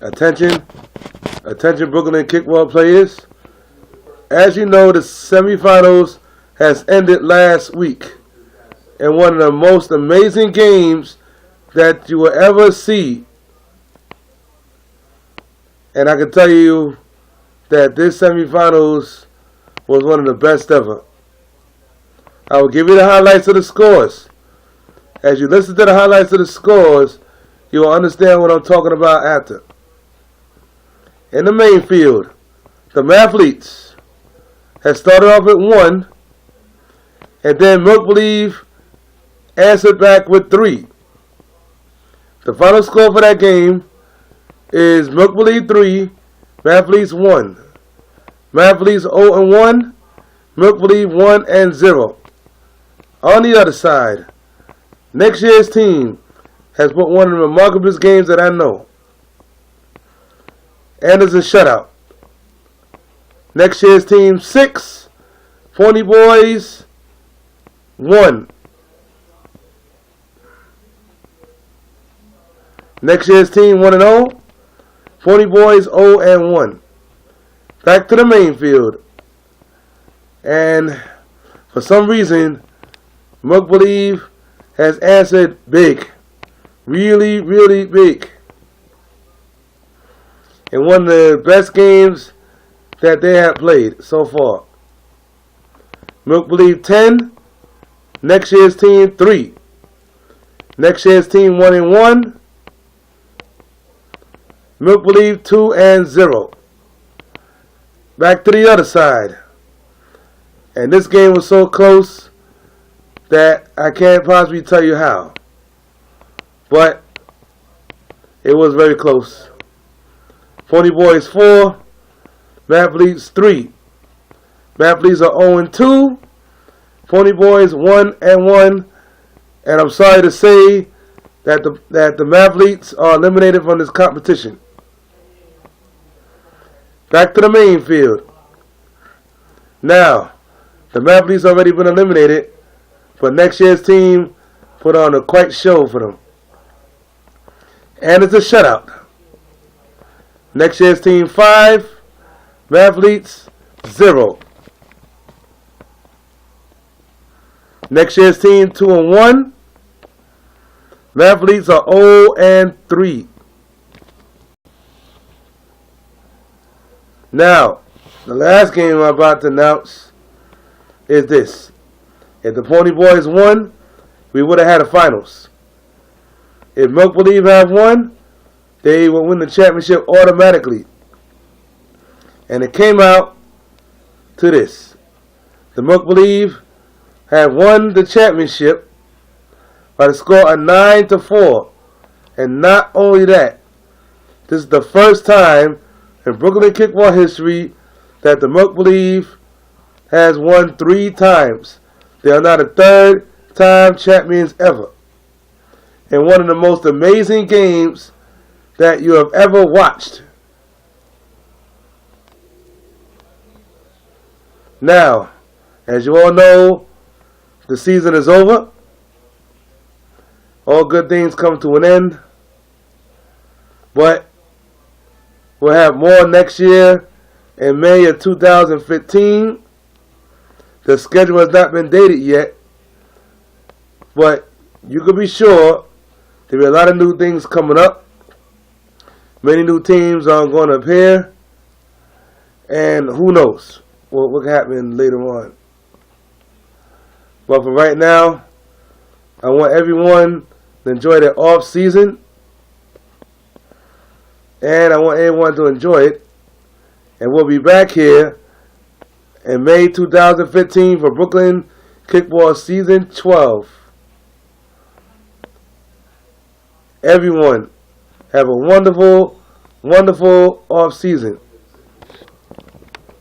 Attention, attention Brooklyn kickball players. As you know, the semifinals has ended last week. And one of the most amazing games that you will ever see. And I can tell you that this semifinals was one of the best ever. I will give you the highlights of the scores. As you listen to the highlights of the scores, you will understand what I'm talking about after. In the main field, the Mathletes had started off at 1, and then Milk Believe answered back with 3. The final score for that game is Milk Believe 3, Mathletes 1. Mathletes 0 and 1, Milk Believe 1 and 0. On the other side, next year's team has put one of the remarkablest games that I know. Anderson shutout. Next year's team 6, Pony Boys 1. Next year's team 1 and 0, Pony Boys 0 and 1. Back to the main field. And for some reason, Milk Believe has answered big. Really, really big. In one of the best games that they have played so far. Milk Believe 10. Next year's team 3. Next year's team 1 and 1. Milk Believe 2 and 0. Back to the other side. And this game was so close that I can't possibly tell you how. But it was very close. Pony Boys 4, Mathletes 3. Mathletes are 0 and 2. Pony Boys 1 and 1. And I'm sorry to say that the Mathletes are eliminated from this competition. Back to the main field. Now, the Mathletes already been eliminated, but next year's team put on a quite show for them. And it's a shutout. Next year's team 5, Mathletes 0. Next year's team 2 and 1. Mathletes are 0 and 3. Now, the last game I'm about to announce is this. If the Pony Boys won, we would have had a finals. If Milk Believe have won, they will win the championship automatically. And it came out to this. The Milk Believe have won the championship by the score of 9-4. And not only that, this is the first time in Brooklyn kickball history that the Milk Believe has won 3 times. They are not a 3rd time champions ever. In one of the most amazing games that you have ever watched. Now, as you all know, the season is over. All good things come to an end. But we'll have more next year in May of 2015. The schedule has not been dated yet. But you can be sure there will be a lot of new things coming up. Many new teams are going to appear. And who knows what can happen later on. But for right now, I want everyone to enjoy their off season. And I want everyone to enjoy it. And we'll be back here in May 2015 for Brooklyn Kickball Season 12. Everyone, have a wonderful, wonderful off season.